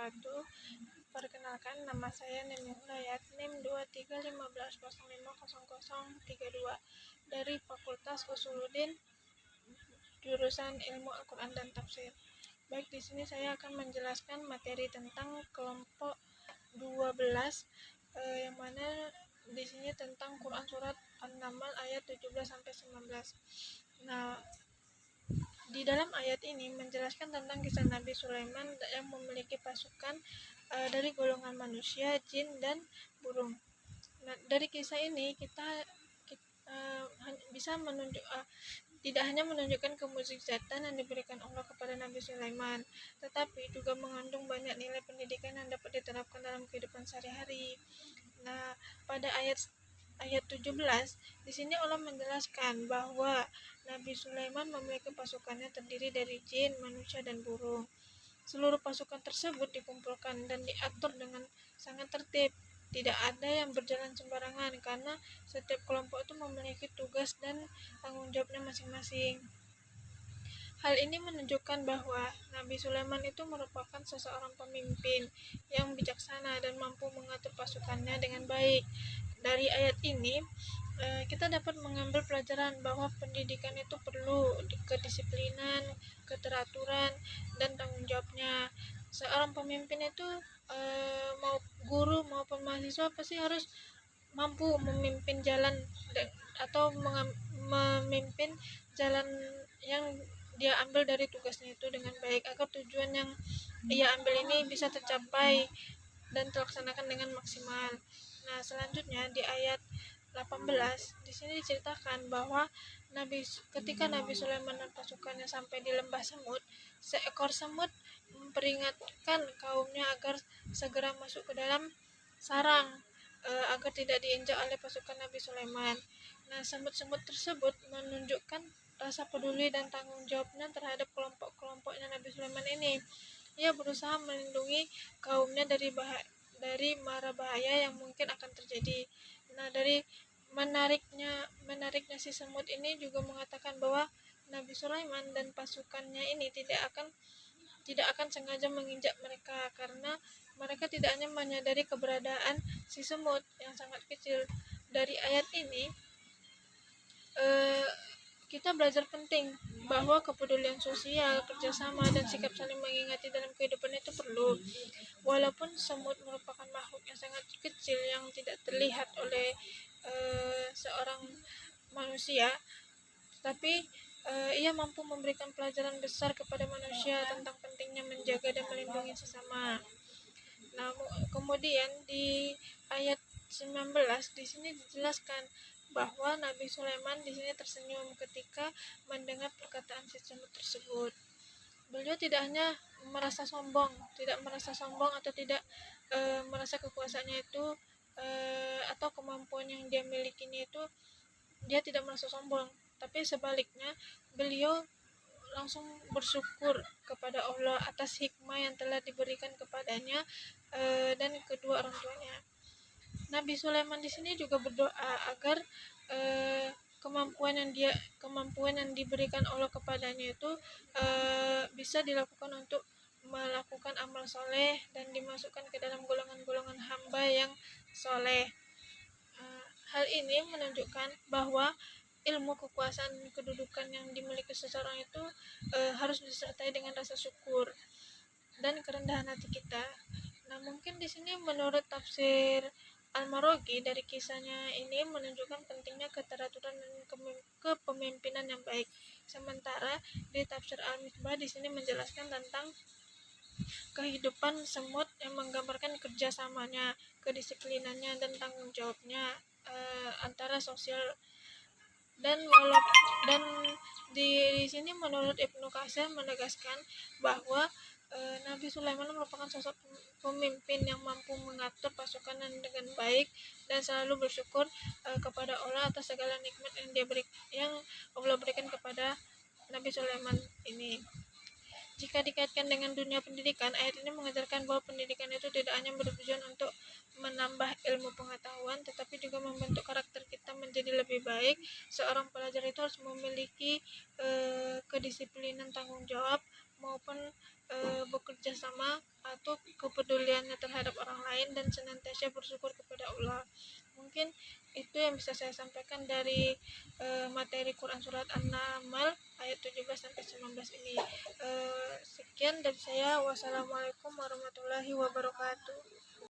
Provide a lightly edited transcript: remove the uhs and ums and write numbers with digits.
wabarakatuh. Perkenalkan, nama saya Nemi Hulayat, NIM 2315050032 dari Fakultas Usuluddin, jurusan Ilmu Al-Quran dan Tafsir. Baik, di sini saya akan menjelaskan materi tentang kelompok 12 yang mana di sini tentang Quran surat An-Naml ayat 17 sampai 19. Nah, di dalam ayat ini menjelaskan tentang kisah Nabi Sulaiman yang memiliki pasukan dari golongan manusia, jin, dan burung. Nah, dari kisah ini kita bisa tidak hanya menunjukkan kemukjizatan yang diberikan Allah kepada Nabi Sulaiman, tetapi juga mengandung banyak nilai pendidikan yang dapat diterapkan dalam kehidupan sehari-hari. Nah, pada ayat 17 di sini Allah menjelaskan bahwa Nabi Sulaiman memiliki pasukannya terdiri dari jin, manusia, dan burung. Seluruh pasukan tersebut dikumpulkan dan diatur dengan sangat tertib. Tidak ada yang berjalan sembarangan karena setiap kelompok itu memiliki tugas dan tanggung jawabnya masing-masing. Hal ini menunjukkan bahwa Nabi Sulaiman itu merupakan seseorang pemimpin yang bijaksana dan mampu mengatur pasukannya dengan baik. Dari ayat ini kita dapat mengambil pelajaran bahwa pendidikan itu perlu kedisiplinan, keteraturan, dan tanggung jawabnya. Seorang pemimpin itu mau guru maupun mahasiswa pasti harus mampu memimpin jalan atau memimpin jalan yang dia ambil dari tugasnya itu dengan baik agar tujuan yang ia ambil ini bisa tercapai dan terlaksanakan dengan maksimal. Nah, selanjutnya di ayat 18 di sini diceritakan bahwa ketika Nabi Sulaiman dan pasukannya sampai di lembah semut, seekor semut memperingatkan kaumnya agar segera masuk ke dalam sarang agar tidak diinjak oleh pasukan Nabi Sulaiman. Nah, semut-semut tersebut menunjukkan rasa peduli dan tanggung jawabnya terhadap kelompok-kelompoknya Nabi Sulaiman ini. Ia berusaha melindungi kaumnya dari mara bahaya yang mungkin akan terjadi. Nah, dari menariknya si semut ini juga mengatakan bahwa Nabi Sulaiman dan pasukannya ini tidak akan sengaja menginjak mereka karena mereka tidak hanya menyadari keberadaan si semut yang sangat kecil. Dari ayat ini kita belajar penting bahwa kepedulian sosial, kerjasama, dan sikap saling mengingati dalam kehidupan itu perlu. Walaupun semut merupakan makhluk yang sangat kecil yang tidak terlihat oleh seorang manusia, tapi ia mampu memberikan pelajaran besar kepada manusia tentang pentingnya menjaga dan melindungi sesama. Nah, kemudian di ayat 19 di sini dijelaskan bahwa Nabi Sulaiman di sini tersenyum ketika mendengar perkataan si semut tersebut. Beliau tidak hanya merasa sombong atau tidak merasa kekuasaannya itu atau kemampuan yang dia milikinya itu dia tidak merasa sombong, tapi sebaliknya beliau langsung bersyukur kepada Allah atas hikmah yang telah diberikan kepadanya dan kedua orang tuanya. Nabi Sulaiman di sini juga berdoa agar kemampuan yang diberikan Allah kepadanya itu bisa dilakukan untuk melakukan amal soleh dan dimasukkan ke dalam golongan-golongan hamba yang soleh. Hal ini menunjukkan bahwa ilmu, kekuasaan, dan kedudukan yang dimiliki seseorang itu harus disertai dengan rasa syukur dan kerendahan hati kita. Nah, mungkin di sini menurut tafsir Al-Marogi dari kisahnya ini menunjukkan pentingnya keteraturan dan kepemimpinan yang baik. Sementara di tafsir Al-Misbah di sini menjelaskan tentang kehidupan semut yang menggambarkan kerjasamanya, kedisiplinannya, dan tanggung jawabnya antara sosial dan di sini menurut Ibnu Katsir menegaskan bahwa Nabi Sulaiman merupakan sosok pemimpin yang mampu mengatur pasukan dengan baik dan selalu bersyukur kepada Allah atas segala nikmat yang Allah berikan kepada Nabi Sulaiman ini. Jika dikaitkan dengan dunia pendidikan, ayat ini mengajarkan bahwa pendidikan itu tidak hanya bertujuan untuk menambah ilmu pengetahuan, tetapi juga membentuk karakter kita menjadi lebih baik. Seorang pelajar itu harus memiliki kedisiplinan, tanggung jawab, maupun bekerja sama atau kepeduliannya terhadap orang lain dan senantiasa bersyukur kepada Allah. Mungkin itu yang bisa saya sampaikan dari materi Quran surat An-Naml ayat 17 sampai 19 ini. Sekian dari saya. Wassalamualaikum warahmatullahi wabarakatuh.